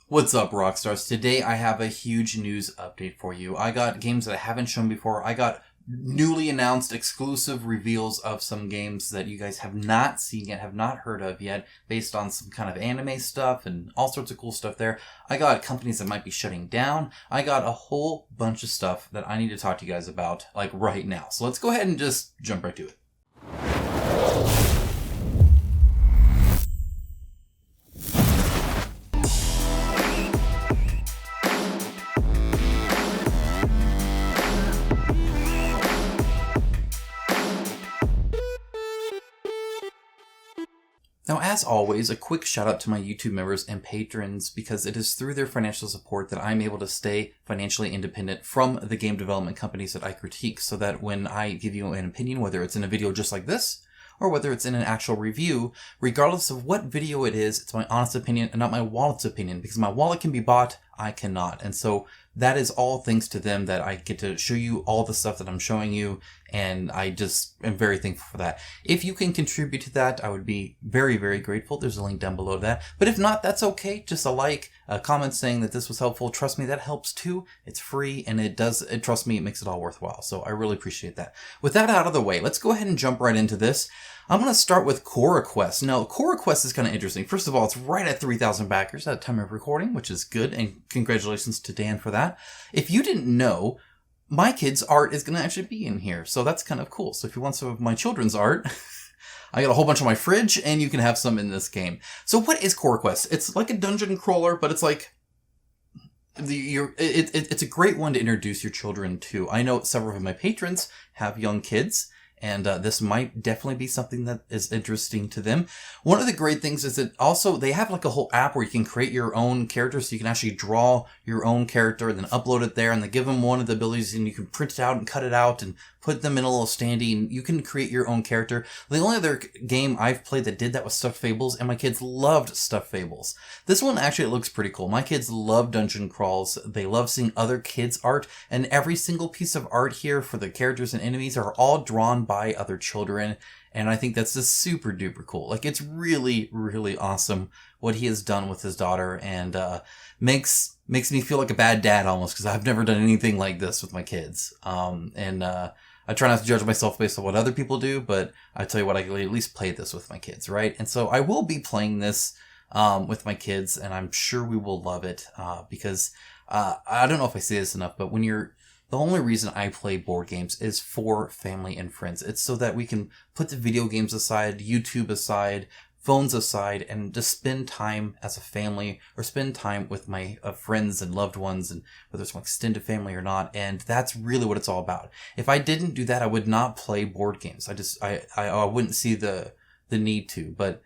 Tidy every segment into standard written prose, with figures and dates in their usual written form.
What's up, Rockstars? Today I have a huge news update for you. I got games that I haven't shown before. I got newly announced exclusive reveals of some games that you guys have not seen yet, have not heard of yet, based on some kind of anime stuff and all sorts of cool stuff there. I got companies that might be shutting down. I got a whole bunch of stuff that I need to talk to you guys about, like right now. So let's go ahead and just jump right to it. Now, as always, a quick shout out to my YouTube members and patrons, because it is through their financial support that I'm able to stay financially independent from the game development companies that I critique, so that when I give you an opinion, whether it's in a video just like this, or whether it's in an actual review, regardless of what video it is, it's my honest opinion and not my wallet's opinion, because my wallet can be bought, I cannot. And so that is all thanks to them that I get to show you all the stuff that I'm showing you, and I just am very thankful for that. If you can contribute to that, I would be very, very grateful. There's a link down below that. But if not, that's okay. Just a like, a comment saying that this was helpful. Trust me, that helps too. It's free, and trust me, it makes it all worthwhile. So I really appreciate that. With that out of the way, let's go ahead and jump right into this. I'm going to start with Cora Quest. Now, Cora Quest is kind of interesting. First of all, it's right at 3,000 backers at the time of recording, which is good, and congratulations to Dan for that. If you didn't know, my kids' art is going to actually be in here, so that's kind of cool. So if you want some of my children's art, I got a whole bunch on my fridge, and you can have some in this game. So what is Cora Quest? It's like a dungeon crawler, but it's like it's a great one to introduce your children to. I know several of my patrons have young kids, and this might definitely be something that is interesting to them. One of the great things is that also they have like a whole app where you can create your own character, so you can actually draw your own character and then upload it there, and they give them one of the abilities, and you can print it out and cut it out and put them in a little standee, and you can create your own character. The only other game I've played that did that was Stuffed Fables, and my kids loved Stuffed Fables. This one actually looks pretty cool. My kids love dungeon crawls. They love seeing other kids' art, and every single piece of art here for the characters and enemies are all drawn by other children, and I think that's just super duper cool. Like, it's really, really awesome what he has done with his daughter, and makes me feel like a bad dad almost, because I've never done anything like this with my kids. I try not to judge myself based on what other people do, but I tell you what, I can at least play this with my kids, right? And so I will be playing this with my kids, and I'm sure we will love it, because I don't know if I say this enough, but the only reason I play board games is for family and friends. It's so that we can put the video games aside, YouTube aside, phones aside, and just spend time as a family, or spend time with my friends and loved ones, and whether it's my extended family or not. And that's really what it's all about. If I didn't do that, I would not play board games. I wouldn't see the need to, but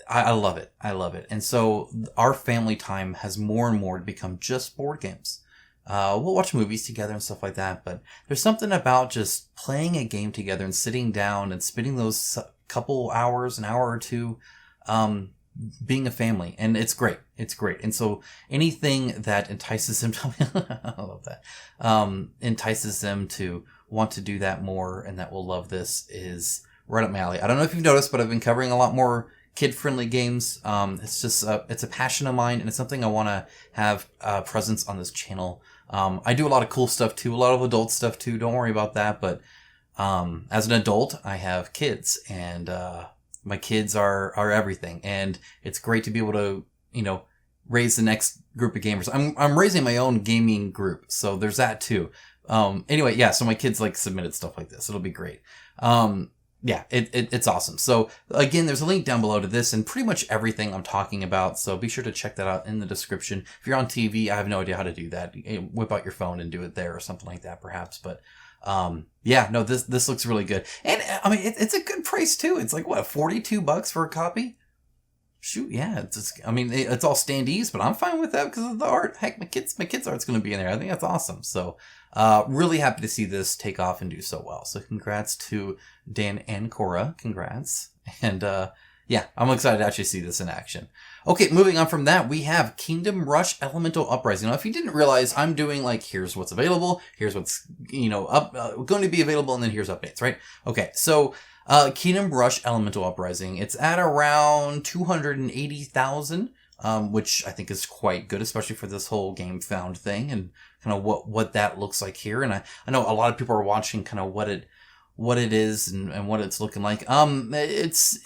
I love it. I love it. And so our family time has more and more become just board games. We'll watch movies together and stuff like that, but there's something about just playing a game together and sitting down and spending those couple hours, an hour or two, being a family. And it's great. It's great. And so anything that entices them to, I love that, entices them to want to do that more and that will love this is right up my alley. I don't know if you've noticed, but I've been covering a lot more kid-friendly games. It's just, it's a passion of mine, and it's something I want to have presence on this channel. I do a lot of cool stuff too, a lot of adult stuff too. Don't worry about that. But as an adult, I have kids, and my kids are everything. And it's great to be able to, raise the next group of gamers. I'm raising my own gaming group, so there's that too. Anyway, yeah. So my kids submitted stuff like this. It'll be great. Yeah, it's awesome. So again, there's a link down below to this and pretty much everything I'm talking about. So be sure to check that out in the description. If you're on TV, I have no idea how to do that. Whip out your phone and do it there or something like that, perhaps. But yeah, no, this looks really good. And I mean, it's a good price too. It's like what, $42 for a copy? Shoot, yeah. It's all standees, but I'm fine with that because of the art. Heck, my kids' art's going to be in there. I think that's awesome. So, really happy to see this take off and do so well. So congrats to Dan and Cora. Congrats. And, yeah, I'm excited to actually see this in action. Okay, moving on from that, we have Kingdom Rush Elemental Uprising. Now, if you didn't realize, I'm doing here's what's available, here's what's, going to be available, and then here's updates, right? Okay, so, Kingdom Rush Elemental Uprising. It's at around 280,000 which I think is quite good, especially for this whole game found thing and kind of what that looks like here. And I know a lot of people are watching kind of what it is and what it's looking like. It's,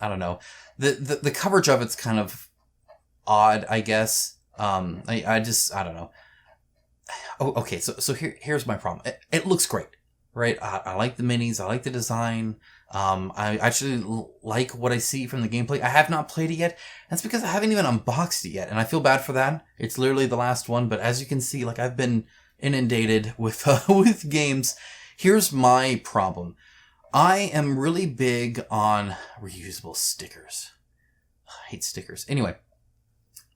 I don't know. The coverage of it's kind of odd, I guess. I don't know. Oh, okay. So here's my problem. It looks great, right? I like the minis. I like the design. I actually like what I see from the gameplay. I have not played it yet. That's because I haven't even unboxed it yet. And I feel bad for that. It's literally the last one. But as you can see, like, I've been inundated with, with games. Here's my problem. I am really big on reusable stickers. I hate stickers. Anyway,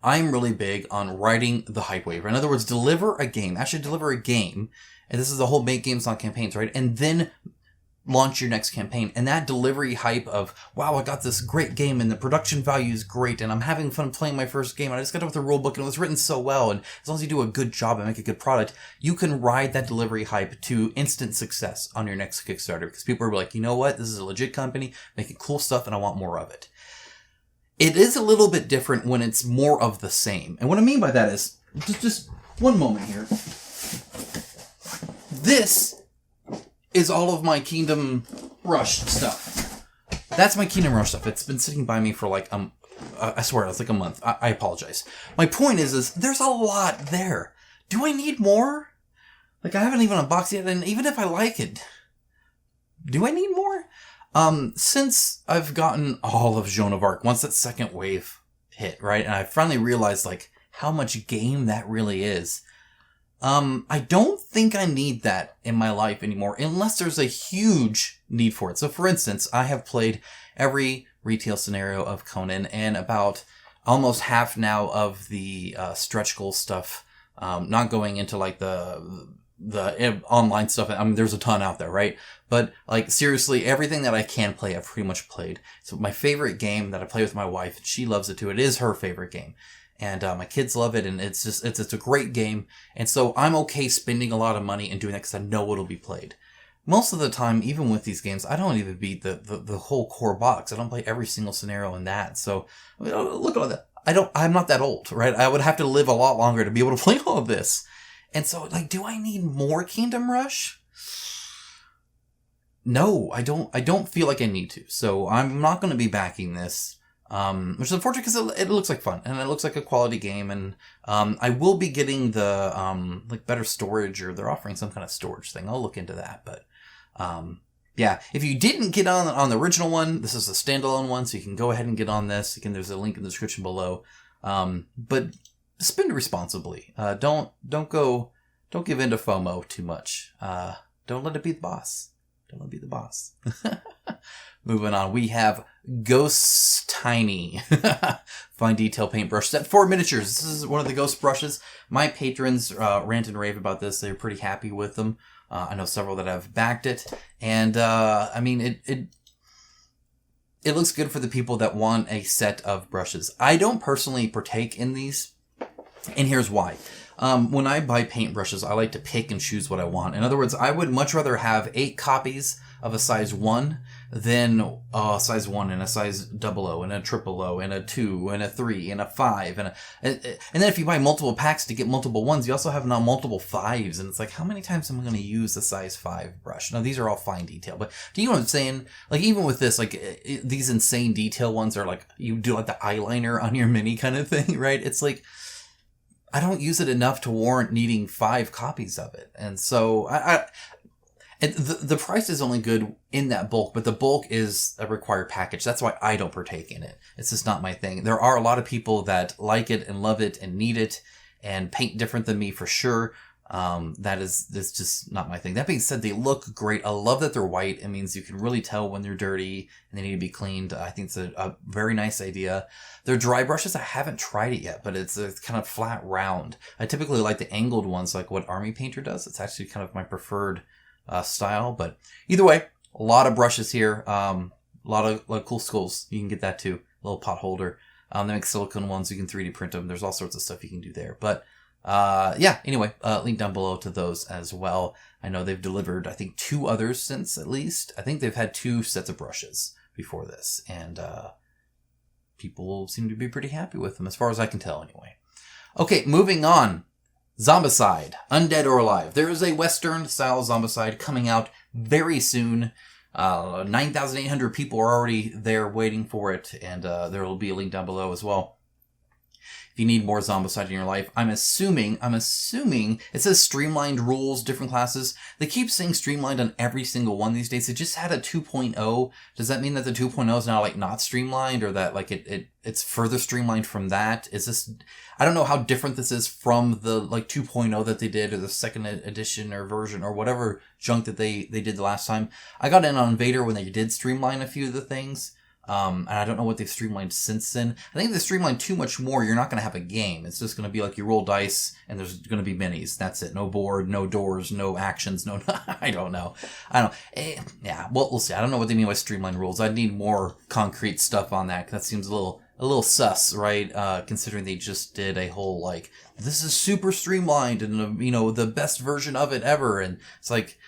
I'm really big on riding the hype wave. In other words, deliver a game. And this is the whole make games, not campaigns, right? And then launch your next campaign. And that delivery hype of, wow, I got this great game and the production value is great and I'm having fun playing my first game and I just got done with the rule book and it was written so well, and as long as you do a good job and make a good product, you can ride that delivery hype to instant success on your next Kickstarter, because people are like, you know what, this is a legit company making cool stuff and I want more of it. It is a little bit different when it's more of the same. And what I mean by that is, just one moment here. This is all of my Kingdom Rush stuff. That's my Kingdom Rush stuff. It's been sitting by me for like, I swear, it's like a month. I apologize. My point is there's a lot there. Do I need more? Like, I haven't even unboxed it yet, and even if I like it, do I need more? Since I've gotten all of Joan of Arc, once that second wave hit, right, and I finally realized, like, how much game that really is, I don't think I need that in my life anymore, unless there's a huge need for it. So, for instance, I have played every retail scenario of Conan and about almost half now of the stretch goal stuff, not going into, like, the online stuff. I mean, there's a ton out there, right? But, like, seriously, everything that I can play, I've pretty much played. So my favorite game that I play with my wife, she loves it too. It is her favorite game. And my kids love it, and it's a great game. And so I'm okay spending a lot of money and doing that because I know it'll be played. Most of the time, even with these games, I don't even beat the whole core box. I don't play every single scenario in that. So, I mean, look at all that. I'm not that old, right? I would have to live a lot longer to be able to play all of this. And so, like, do I need more Kingdom Rush? No, I don't feel like I need to. So I'm not going to be backing this. Which is unfortunate because it looks like fun and it looks like a quality game, and I will be getting the like better storage, or they're offering some kind of storage thing. I'll look into that, but yeah, if you didn't get on the original one, this is a standalone one, so you can go ahead and get on this. Again, there's a link in the description below. But spend responsibly. Don't give in to FOMO too much. Don't let it be the boss. Don't let it be the boss. Moving on, we have GosTiny fine detail paintbrush set for miniatures. This is one of the Ghost brushes. My patrons rant and rave about this. They're pretty happy with them. I know several that have backed it, and I mean it looks good for the people that want a set of brushes. I don't personally partake in these, and here's why. When I buy paintbrushes, I like to pick and choose what I want. In other words, I would much rather have 8 copies of a size 1 than a size 1 and a size 00 and a 000 and a 2 and a 3 and a 5 and then if you buy multiple packs to get multiple 1s, you also have now multiple 5s, and it's like, how many times am I going to use the size 5 brush? Now, these are all fine detail, but do you know what I'm saying? Like, even with this, like, these insane detail ones are like, you do like the eyeliner on your mini kind of thing, right? It's like, I don't use it enough to warrant needing 5 copies of it. And so and the price is only good in that bulk, but the bulk is a required package. That's why I don't partake in it. It's just not my thing. There are a lot of people that like it and love it and need it and paint different than me for sure. That's just not my thing. That being said, they look great. I love that they're white. It means you can really tell when they're dirty and they need to be cleaned. I think it's a very nice idea. They're dry brushes. I haven't tried it yet, but it's kind of flat round. I typically like the angled ones, like what Army Painter does. It's actually kind of my preferred style, but either way, a lot of brushes here. A lot of cool skulls. You can get that too. A little pot holder. They make silicone ones. You can 3D print them. There's all sorts of stuff you can do there, but yeah, anyway, link down below to those as well. I know they've delivered, I think, 2 others since, at least. I think they've had 2 sets of brushes before this. And, people seem to be pretty happy with them, as far as I can tell anyway. Okay, moving on. Zombicide, Undead or Alive. There is a Western-style Zombicide coming out very soon. 9,800 people are already there waiting for it, and there will be a link down below as well. If you need more Zombicide in your life, I'm assuming, it says streamlined rules, different classes. They keep saying streamlined on every single one these days. It just had a 2.0. Does that mean that the 2.0 is now like not streamlined, or that like it's further streamlined from that? Is this, I don't know how different this is from the like 2.0 that they did, or the second edition or version or whatever junk that they did the last time. I got in on Vader when they did streamline a few of the things. And I don't know what they've streamlined since then. I think if they streamline too much more, you're not going to have a game. It's just going to be like you roll dice and there's going to be minis. That's it. No board, no doors, no actions, no, I don't know. Yeah, well, we'll see. I don't know what they mean by streamlined rules. I'd need more concrete stuff on that. 'Cause that seems a little sus, right? Considering they just did a whole like, this is super streamlined and, the best version of it ever. And it's like,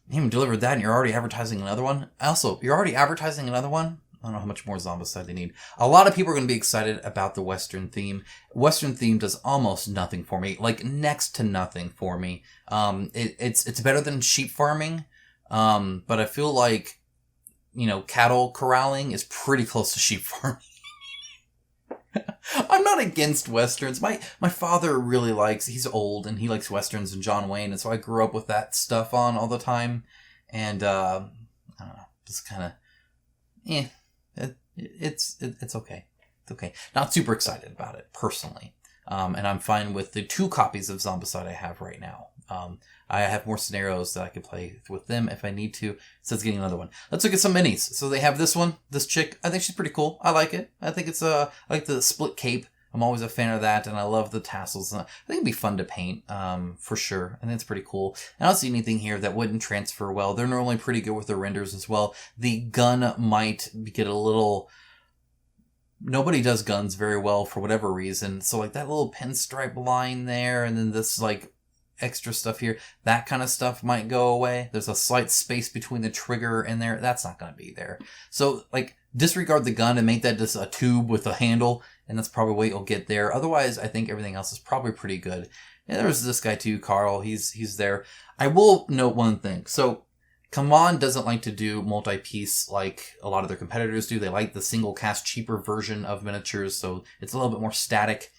you even delivered that and you're already advertising another one. Also, you're already advertising another one? I don't know how much more Zombicide they need. A lot of people are going to be excited about the Western theme. Western theme does almost nothing for me, like next to nothing for me. It's better than sheep farming, but I feel like, cattle corralling is pretty close to sheep farming. I'm not against Westerns. My father really he's old and he likes Westerns and John Wayne, and so I grew up with that stuff on all the time. And, I don't know, just kind of, It's okay. It's okay. Not super excited about it, personally. And I'm fine with the 2 copies of Zombicide I have right now. I have more scenarios that I can play with them if I need to. So it's getting another one. Let's look at some minis. So they have this one, this chick. I think she's pretty cool. I like it. I think I like the split cape. I'm always a fan of that, and I love the tassels. I think it'd be fun to paint, for sure. I think it's pretty cool. I don't see anything here that wouldn't transfer well. They're normally pretty good with their renders as well. The gun might get a little... Nobody does guns very well for whatever reason. So like that little pinstripe line there, and then this like extra stuff here, that kind of stuff might go away. There's a slight space between the trigger and there. That's not going to be there. So like disregard the gun and make that just a tube with a handle. And that's probably what you'll get there. Otherwise, I think everything else is probably pretty good. And there's this guy too, Carl. He's there. I will note one thing. So, Kaman doesn't like to do multi-piece like a lot of their competitors do. They like the single cast, cheaper version of miniatures. So it's a little bit more static,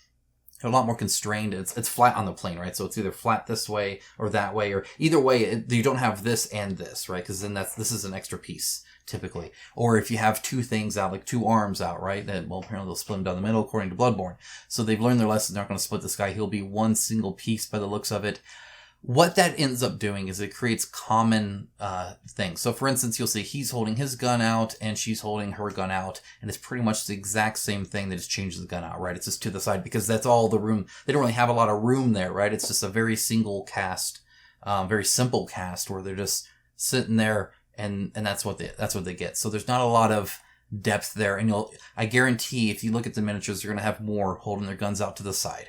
a lot more constrained. It's flat on the plane, right? So it's either flat this way or that way, or either way, you don't have this and this, right? Because then this is an extra piece. Typically. Or if you have 2 things out, like 2 arms out, right? Then, well, apparently they'll split them down the middle according to Bloodborne. So they've learned their lesson. They're not going to split this guy. He'll be one single piece by the looks of it. What that ends up doing is it creates common things. So for instance, you'll see he's holding his gun out and she's holding her gun out. And it's pretty much the exact same thing. They just change the gun out, right? It's just to the side because that's all the room. They don't really have a lot of room there, right? It's just a very single cast, very simple cast where they're just sitting there. And that's what they get. So there's not a lot of depth there. And I guarantee if you look at the miniatures, you're going to have more holding their guns out to the side.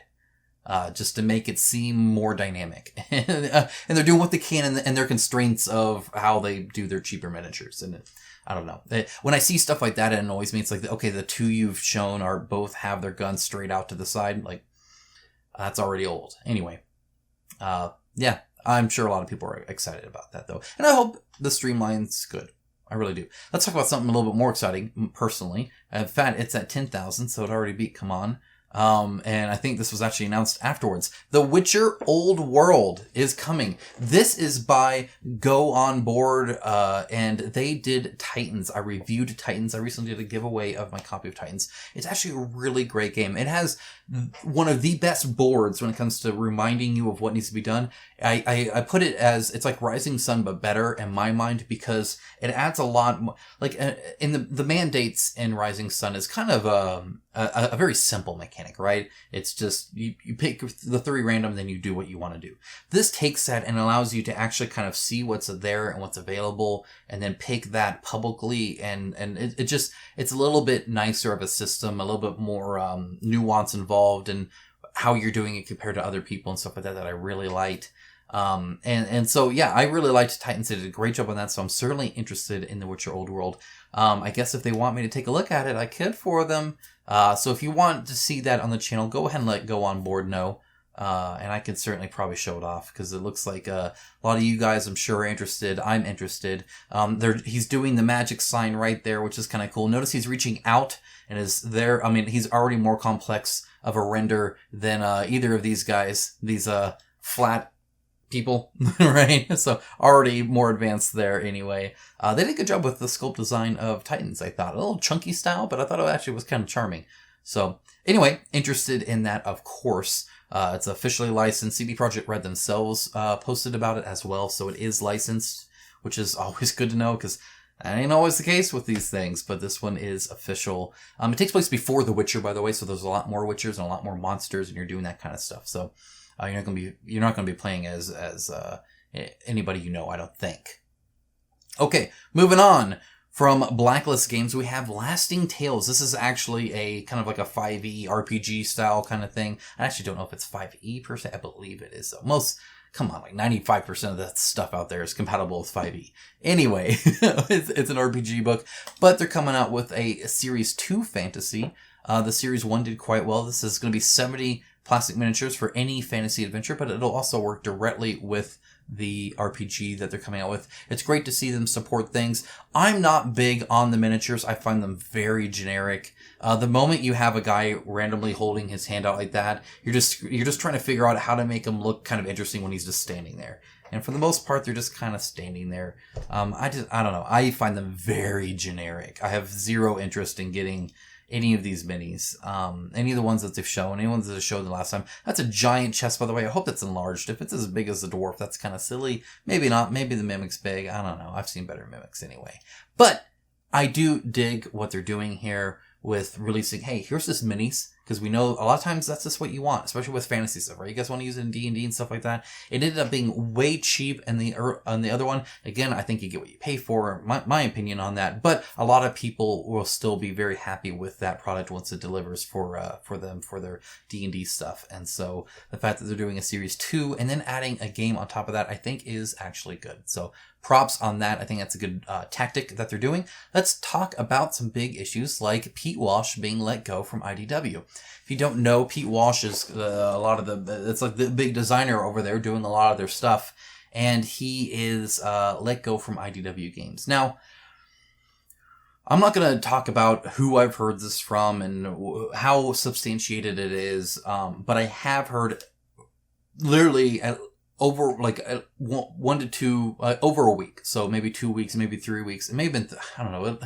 Just to make it seem more dynamic. And they're doing what they can in their constraints of how they do their cheaper miniatures. And I don't know. When I see stuff like that, it annoys me. It's like, okay, the 2 you've shown are both have their guns straight out to the side. Like, that's already old. Anyway. Yeah. I'm sure a lot of people are excited about that, though. And I hope the streamline's good. I really do. Let's talk about something a little bit more exciting, personally. In fact, it's at 10,000, so it already beat Come On. And I think this was actually announced afterwards. The Witcher Old World is coming. This is by Go On Board, and they did Titans. I reviewed Titans. I recently did a giveaway of my copy of Titans. It's actually a really great game. It has one of the best boards when it comes to reminding you of what needs to be done. I put it as, it's like Rising Sun, but better in my mind, because it adds a lot more, like, in the mandates in Rising Sun is kind of, a very simple mechanic, right? It's just, you pick the 3 random, then you do what you want to do. This takes that and allows you to actually kind of see what's there and what's available, and then pick that publicly, and it's a little bit nicer of a system, a little bit more, nuance involved in how you're doing it compared to other people and stuff like that I really liked. And so, yeah, I really liked Titans. They did a great job on that, so I'm certainly interested in The Witcher Old World. I guess if they want me to take a look at it, I could for them. So if you want to see that on the channel, go ahead and let Go On Board know. And I can certainly probably show it off because it looks like a lot of you guys, I'm sure, are interested. I'm interested. He's doing the magic sign right there, which is kind of cool. Notice he's reaching out and is there. I mean, he's already more complex of a render than either of these guys. These flat people, right? So already more advanced there anyway. They did a good job with the sculpt design of Titans, I thought. A little chunky style, but I thought it actually was kind of charming. So anyway, interested in that, of course. It's officially licensed. CD Projekt Red themselves posted about it as well, so it is licensed, which is always good to know because that ain't always the case with these things, but this one is official. It takes place before The Witcher, by the way, so there's a lot more Witchers and a lot more monsters, and you're doing that kind of stuff. So you're not gonna be playing as anybody you know, I don't think. Okay, moving on. From Blacklist Games, we have Lasting Tales. This is actually a kind of like a 5e RPG style kind of thing. I actually don't know if it's 5e per se. I believe it is. So like 95% of the stuff out there is compatible with 5e. Anyway, it's an RPG book, but they're coming out with a Series 2 fantasy. The Series 1 did quite well. This is going to be 70 plastic miniatures for any fantasy adventure, but it'll also work directly with the RPG that they're coming out with. It's great to see them support things. I'm not big on the miniatures. I find them very generic. The moment you have a guy randomly holding his hand out like that, you're just trying to figure out how to make him look kind of interesting when he's just standing there. And for the most part, they're just kind of standing there. I don't know. I find them very generic. I have zero interest in getting any of these minis, any of the ones that they've shown, any ones that they showed the last time. That's a giant chest, by the way. I hope that's enlarged. If it's as big as the dwarf, that's kind of silly. Maybe not. Maybe the mimic's big. I don't know. I've seen better mimics anyway. But I do dig what they're doing here with releasing, hey, here's this minis, because we know a lot of times that's just what you want, especially with fantasy stuff, right? You guys want to use it in D&D and stuff like that. It ended up being way cheap on the other one. Again, I think you get what you pay for, my opinion on that, but a lot of people will still be very happy with that product once it delivers for them, for their D&D stuff. And so the fact that they're doing a Series 2 and then adding a game on top of that, I think is actually good. So props on that. I think that's a good tactic that they're doing. Let's talk about some big issues like Pete Walsh being let go from IDW. If you don't know, Pete Walsh is it's like the big designer over there doing a lot of their stuff, and he is let go from IDW Games. Now, I'm not going to talk about who I've heard this from and how substantiated it is, but I have heard literally over like 1 to 2 over a week, so maybe 2 weeks, maybe 3 weeks. It may have been I don't know.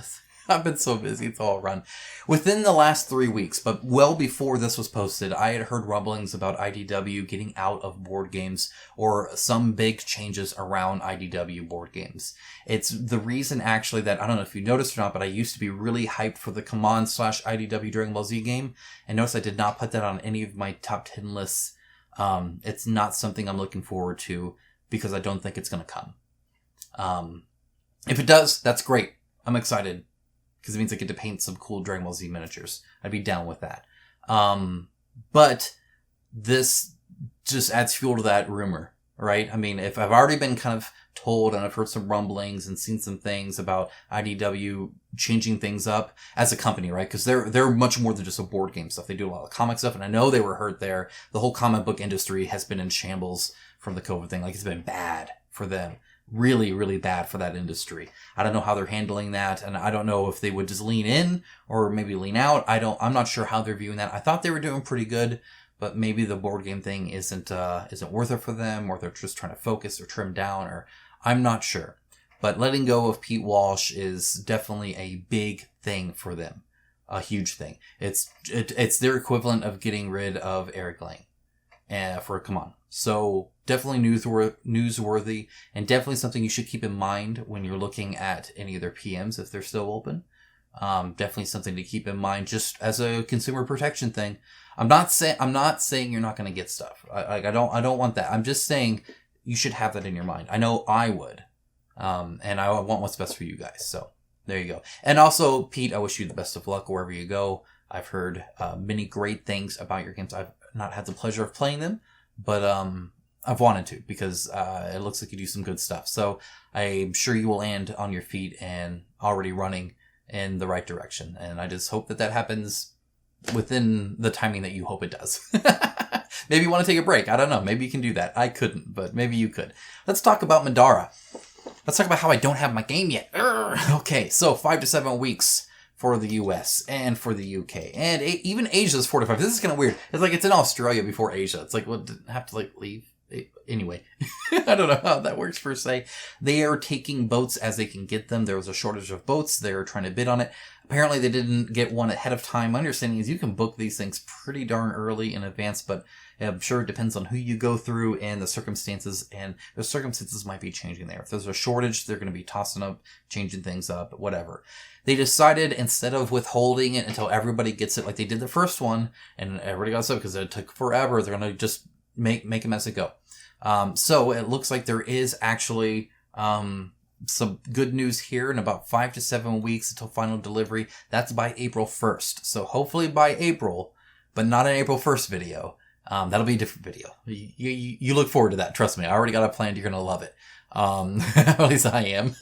I've been so busy, it's all run. Within the last 3 weeks, but well before this was posted, I had heard rumblings about IDW getting out of board games or some big changes around IDW board games. It's the reason actually that, I don't know if you noticed or not, but I used to be really hyped for the Command/IDW Dragon Ball Z game, and notice I did not put that on any of my top 10 lists. It's not something I'm looking forward to because I don't think it's going to come. If it does, that's great. I'm excited because it means I get to paint some cool Dragon Ball Z miniatures. I'd be down with that. But this just adds fuel to that rumor, right? I mean, if I've already been kind of told and I've heard some rumblings and seen some things about IDW changing things up as a company, right? Because they're much more than just a board game stuff. They do a lot of comic stuff, and I know they were hurt there. The whole comic book industry has been in shambles from the COVID thing. Like, it's been bad for them. Really, really bad for that industry. I don't know how they're handling that, and I don't know if they would just lean in or maybe lean out. I'm not sure how they're viewing that. I thought they were doing pretty good, but maybe the board game thing isn't worth it for them, or they're just trying to focus or trim down, or I'm not sure. But letting go of Pete Walsh is definitely a big thing for them. A huge thing. It's their equivalent of getting rid of Eric Lang. Come on. So definitely newsworthy, and definitely something you should keep in mind when you're looking at any of their PMs if they're still open. Definitely something to keep in mind just as a consumer protection thing. I'm not saying you're not going to get stuff. I don't want that. I'm just saying you should have that in your mind. I know I would. And I want what's best for you guys. So there you go. And also, Pete, I wish you the best of luck wherever you go. I've heard many great things about your games. I've not had the pleasure of playing them, but I've wanted to because it looks like you do some good stuff. So I'm sure you will land on your feet and already running in the right direction. And I just hope that happens within the timing that you hope it does. Maybe you want to take a break. I don't know. Maybe you can do that. I couldn't, but maybe you could. Let's talk about Middara. Let's talk about how I don't have my game yet. Okay, so 5 to 7 weeks for the US and for the UK. And even Asia's 4 to 5. This is kind of weird. It's like it's in Australia before Asia. It's like, well, didn't have to like leave. Anyway, I don't know how that works per se. They are taking boats as they can get them. There was a shortage of boats. They were trying to bid on it. Apparently they didn't get one ahead of time. My understanding is you can book these things pretty darn early in advance, but I'm sure it depends on who you go through and the circumstances, and the circumstances might be changing there. If there's a shortage, they're going to be tossing up, changing things up, whatever. They decided instead of withholding it until everybody gets it like they did the first one, and everybody got stuff because it took forever, they're going to just make them as it go. So it looks like there is actually some good news here in about 5 to 7 weeks until final delivery. That's by April 1st. So hopefully by April, but not an April 1st video. That'll be a different video. You look forward to that. Trust me. I already got it planned. You're going to love it. At least I am.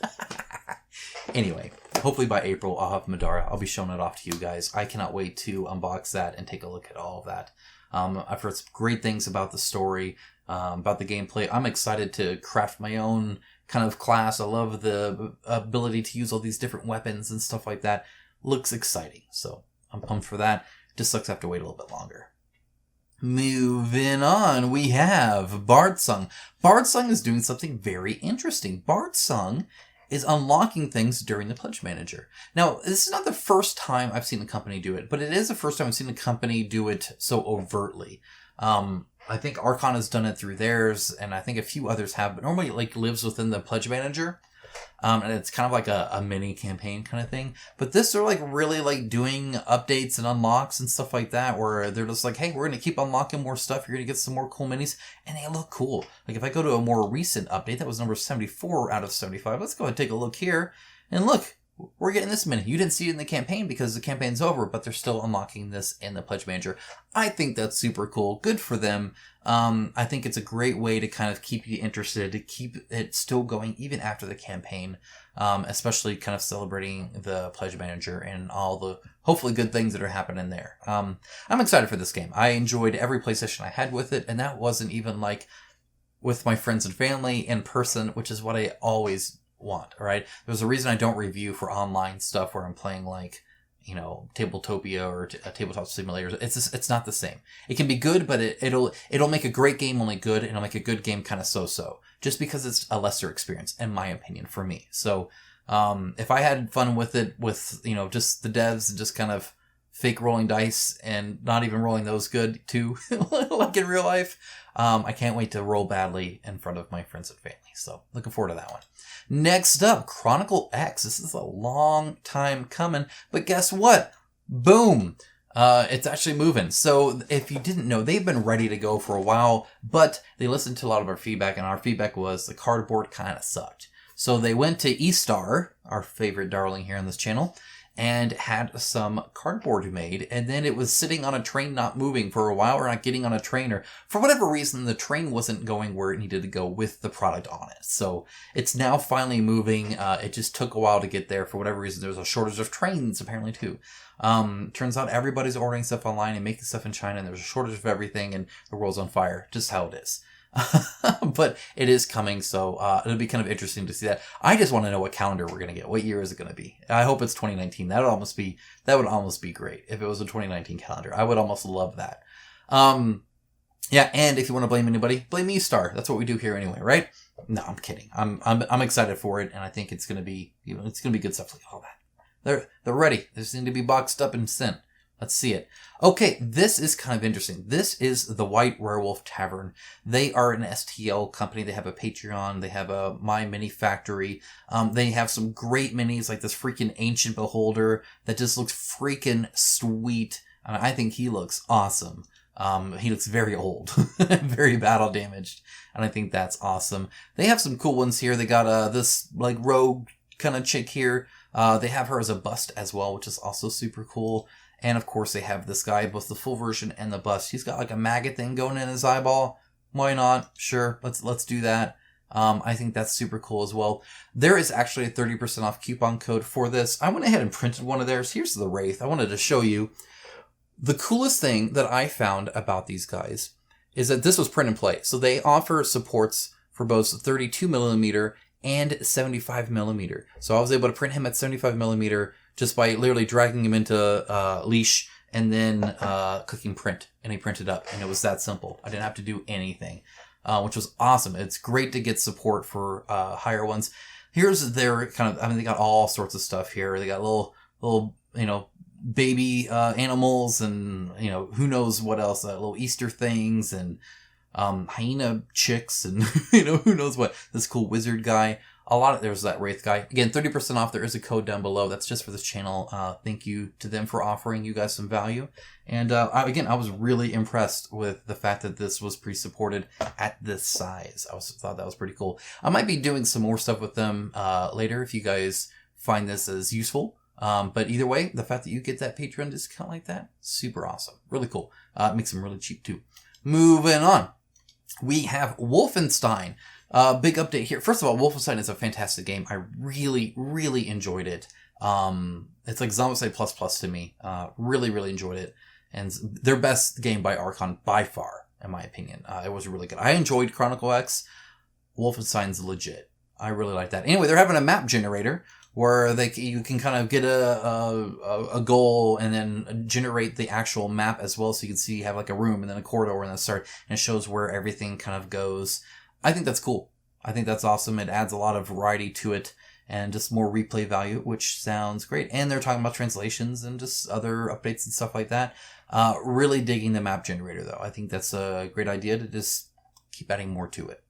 Anyway, hopefully by April, I'll have Middara. I'll be showing it off to you guys. I cannot wait to unbox that and take a look at all of that. I've heard some great things about the story, about the gameplay. I'm excited to craft my own kind of class. I love the ability to use all these different weapons and stuff like that. Looks exciting. So I'm pumped for that. Just sucks I have to wait a little bit longer. Moving on, we have Bardsung. Bardsung is doing something very interesting. Bardsung is unlocking things during the Pledge Manager. Now, this is not the first time I've seen the company do it, but it is the first time I've seen the company do it so overtly. I think Archon has done it through theirs, and I think a few others have, but normally it like lives within the Pledge Manager. And it's kind of like a mini campaign kind of thing. But this, they're like really like doing updates and unlocks and stuff like that, where they're just like, hey, we're going to keep unlocking more stuff. You're going to get some more cool minis, and they look cool. Like if I go to a more recent update, that was number 74 out of 75. Let's go ahead and take a look here. And look, we're getting this mini. You didn't see it in the campaign because the campaign's over, but they're still unlocking this in the Pledge Manager. I think that's super cool. Good for them. I think it's a great way to kind of keep you interested, to keep it still going even after the campaign, especially kind of celebrating the Pledge Manager and all the hopefully good things that are happening there. I'm excited for this game. I enjoyed every play session I had with it, and that wasn't even like with my friends and family in person, which is what I always want, right? There's a reason I don't review for online stuff where I'm playing like, you know, Tabletopia or Tabletop Simulators. It's not the same. It can be good, but it'll make a great game only good, and it'll make a good game kind of so-so, just because it's a lesser experience, in my opinion, for me. So, if I had fun with it, with, you know, just the devs and just kind of fake rolling dice and not even rolling those good too, like in real life, I can't wait to roll badly in front of my friends and family. So looking forward to that one. Next up, Chronicle X. This is a long time coming, but guess what? Boom! It's actually moving. So if you didn't know, they've been ready to go for a while, but they listened to a lot of our feedback, and our feedback was the cardboard kind of sucked. So they went to eStar, our favorite darling here on this channel, and had some cardboard made, and then it was sitting on a train not moving for a while, or not getting on a train, or for whatever reason the train wasn't going where it needed to go with the product on it. So it's now finally moving. It just took a while to get there for whatever reason. There was a shortage of trains apparently too. Turns out everybody's ordering stuff online and making stuff in China, and there's a shortage of everything, and the world's on fire. Just how it is. But it is coming, so it'll be kind of interesting to see that. I just want to know what calendar we're going to get. What year is it going to be? I hope it's 2019. That would almost be great if it was a 2019 calendar. I would almost love that. Yeah, and if you want to blame anybody, blame me, Star. That's what we do here anyway, right? No, I'm kidding. I'm excited for it, and I think it's going to be, you know, it's going to be good stuff like all that. They're ready. They just need to be boxed up and sent. Let's see it. Okay, this is kind of interesting. This is the White Werewolf Tavern. They are an STL company. They have a Patreon. They have a My Mini Factory. They have some great minis like this freaking Ancient Beholder that just looks freaking sweet. I think he looks awesome. He looks very old, very battle damaged, and I think that's awesome. They have some cool ones here. They got this like rogue kind of chick here. They have her as a bust as well, which is also super cool. And of course they have this guy, both the full version and the bust. He's got like a maggot thing going in his eyeball. Why not? Sure, let's do that. I think that's super cool as well. There is actually a 30% off coupon code for this. I went ahead and printed one of theirs. Here's the Wraith. I wanted to show you. The coolest thing that I found about these guys is that this was print and play. So they offer supports for both 32 millimeter and 75 millimeter. So I was able to print him at 75 millimeter just by literally dragging him into Leash and then clicking print, and he printed up, and it was that simple. I didn't have to do anything, which was awesome. It's great to get support for higher ones. Here's their kind of, I mean, they got all sorts of stuff here. They got little, baby animals, and who knows what else, little Easter things, and hyena chicks, and who knows what, this cool wizard guy. There's that wraith guy. Again, 30% off. There is a code down below. That's just for this channel. Thank you to them for offering you guys some value. And I was really impressed with the fact that this was pre-supported at this size. Thought that was pretty cool. I might be doing some more stuff with them later if you guys find this as useful. But either way, the fact that you get that Patreon discount like that, super awesome. Really cool. It makes them really cheap too. Moving on. We have Wolfenstein. Big update here. First of all, Wolfenstein is a fantastic game. I really, really enjoyed it. It's like Zombicide ++ to me. Really, really enjoyed it. And their best game by Archon by far, in my opinion. It was really good. I enjoyed Chronicle X. Wolfenstein's legit. I really like that. Anyway, they're having a map generator where you can kind of get a goal and then generate the actual map as well. So you can see you have like a room and then a corridor and then start, and it shows where everything kind of goes. I think that's cool. I think that's awesome. It adds a lot of variety to it and just more replay value, which sounds great. And they're talking about translations and just other updates and stuff like that. Really digging the map generator though. I think that's a great idea to just keep adding more to it.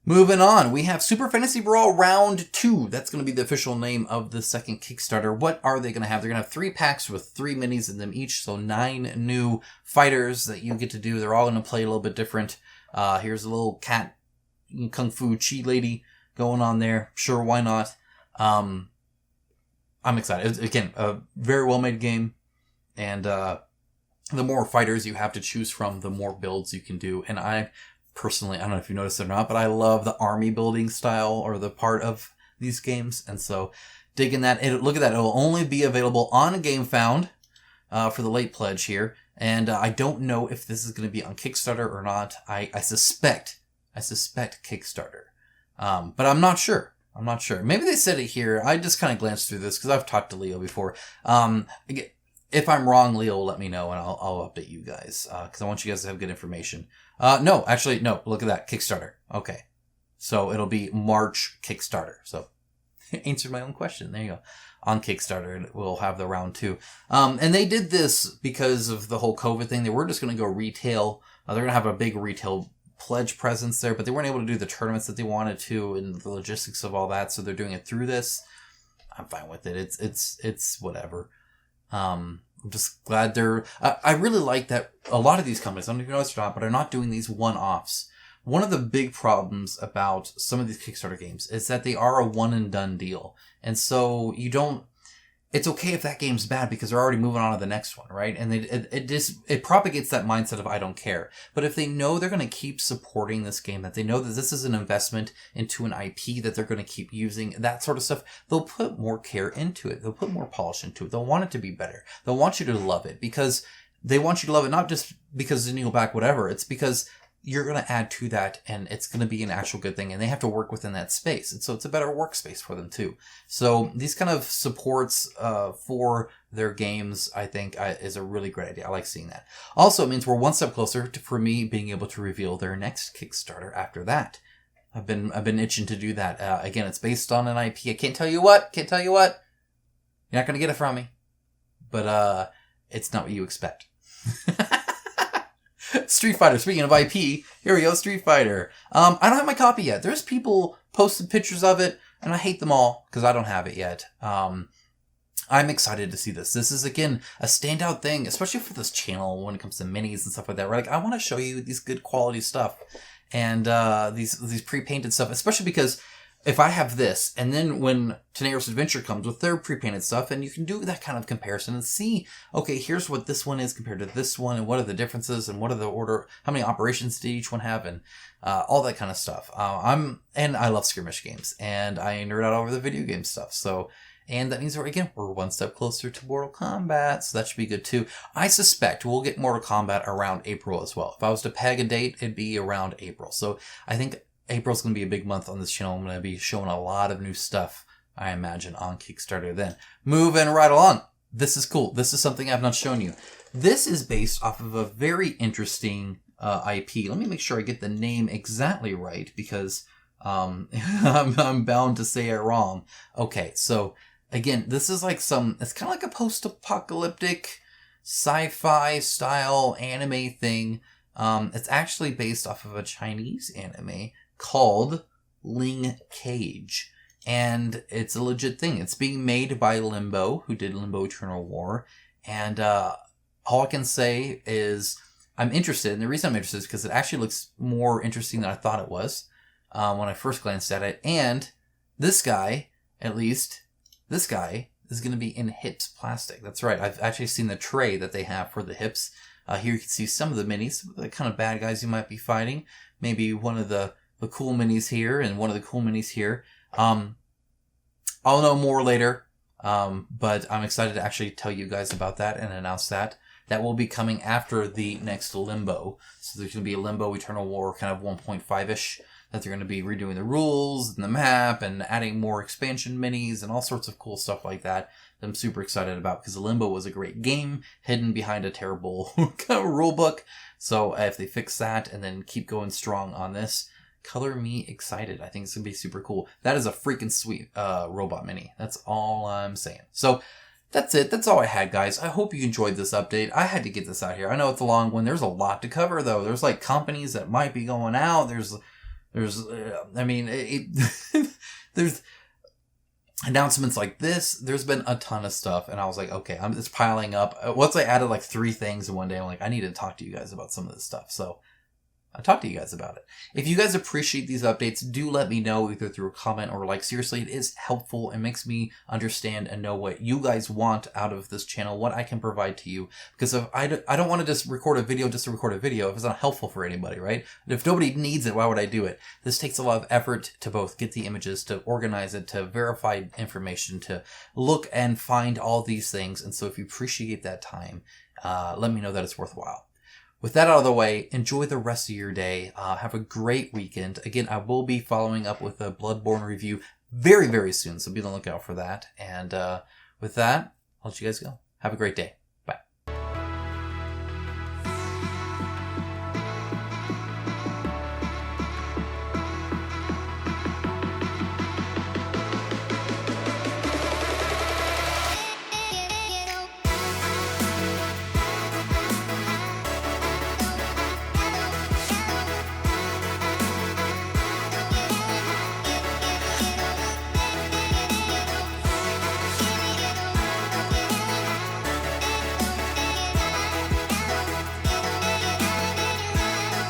Moving on, we have Super Fantasy Brawl Round 2. That's going to be the official name of the second Kickstarter. What are they going to have? They're going to have 3 packs with 3 minis in them each, so 9 new fighters that you get to do. They're all going to play a little bit different. Here's a little cat kung fu chi lady going on there. Sure, why not? I'm excited. It's, again, a very well-made game, and the more fighters you have to choose from, the more builds you can do. And I personally, I don't know if you noticed it or not, but I love the army building style or the part of these games, and so digging that. And look at that; it will only be available on GameFound for the late pledge here. And I don't know if this is going to be on Kickstarter or not. I suspect Kickstarter, but I'm not sure. Maybe they said it here. I just kind of glanced through this because I've talked to Leo before. If I'm wrong, Leo will let me know and I'll update you guys because I want you guys to have good information. No. Look at that, Kickstarter. Okay, so it'll be March Kickstarter. So answered my own question. There you go. On Kickstarter, we'll have the round 2. And they did this because of the whole COVID thing. They were just going to go retail. They're going to have a big retail pledge presence there, but they weren't able to do the tournaments that they wanted to and the logistics of all that. So they're doing it through this. I'm fine with it. It's whatever. I'm just glad I really like that a lot of these companies, I don't know if you know this or not, but are not doing these one-offs. One of the big problems about some of these Kickstarter games is that they are a one and done deal. And so it's okay if that game's bad because they're already moving on to the next one, right? And it propagates that mindset of I don't care. But if they know they're going to keep supporting this game, that they know that this is an investment into an IP that they're going to keep using, that sort of stuff, they'll put more care into it. They'll put more polish into it. They'll want it to be better. They'll want you to love it because they want you to love it, not just because it's back, whatever. It's because you're going to add to that and it's going to be an actual good thing, and they have to work within that space. And so it's a better workspace for them too. So these kind of supports for their games, I think is a really great idea. I like seeing that. Also, it means we're one step closer for me being able to reveal their next Kickstarter after that. I've been itching to do that. Again, it's based on an IP. I can't tell you what. You're not going to get it from me. But it's not what you expect. Street Fighter. Speaking of IP, here we go, Street Fighter. I don't have my copy yet. There's people posted pictures of it, and I hate them all because I don't have it yet. I'm excited to see this. This is, again, a standout thing, especially for this channel when it comes to minis and stuff like that. We're like, I want to show you these good quality stuff and these pre-painted stuff, especially because if I have this, and then when Teneros Adventure comes with their pre-painted stuff, and you can do that kind of comparison and see, okay, here's what this one is compared to this one, and what are the differences, and what are the order, how many operations did each one have, and all that kind of stuff. And I love skirmish games, and I nerd out over the video game stuff, so And that means we're one step closer to Mortal Kombat, so that should be good too. I suspect we'll get Mortal Kombat around April as well. If I was to peg a date, it'd be around April. So I think April's going to be a big month on this channel. I'm going to be showing a lot of new stuff, I imagine, on Kickstarter then. Moving right along. This is cool. This is something I've not shown you. This is based off of a very interesting IP. Let me make sure I get the name exactly right, because I'm bound to say it wrong. Okay, so again, this is like it's kind of like a post-apocalyptic sci-fi style anime thing. It's actually based off of a Chinese anime called Ling Cage. And it's a legit thing. It's being made by Limbo, who did Limbo Eternal War. And all I can say is I'm interested. And the reason I'm interested is because it actually looks more interesting than I thought it was when I first glanced at it. And this guy, at least, this guy is going to be in Hips plastic. That's right. I've actually seen the tray that they have for the Hips. Here you can see some of the minis, the kind of bad guys you might be fighting. Maybe one of the cool minis here and one of the cool minis here. I'll know more later, but I'm excited to actually tell you guys about that and announce that. That will be coming after the next Limbo. So there's going to be a Limbo Eternal War kind of 1.5-ish that they're going to be redoing the rules and the map and adding more expansion minis and all sorts of cool stuff like that I'm super excited about, because Limbo was a great game hidden behind a terrible kind of rule book. So if they fix that and then keep going strong on this, color me excited. I think it's going to be super cool. That is a freaking sweet robot mini. That's all I'm saying. So that's it. That's all I had, guys. I hope you enjoyed this update. I had to get this out here. I know it's a long one. There's a lot to cover, though. There's like companies that might be going out. There's announcements like this. There's been a ton of stuff, and I was like, okay, it's piling up. Once I added like 3 things in one day, I'm like, I need to talk to you guys about some of this stuff. So I'll talk to you guys about it. If you guys appreciate these updates, do let me know either through a comment or like. Seriously, it is helpful. It makes me understand and know what you guys want out of this channel, what I can provide to you. Because if I don't want to just record a video just to record a video if it's not helpful for anybody, right? And if nobody needs it, why would I do it? This takes a lot of effort to both get the images, to organize it, to verify information, to look and find all these things. And so if you appreciate that time, let me know that it's worthwhile. With that out of the way, enjoy the rest of your day. Have a great weekend. Again, I will be following up with a Bloodborne review very, very soon, so be on the lookout for that. And with that, I'll let you guys go. Have a great day.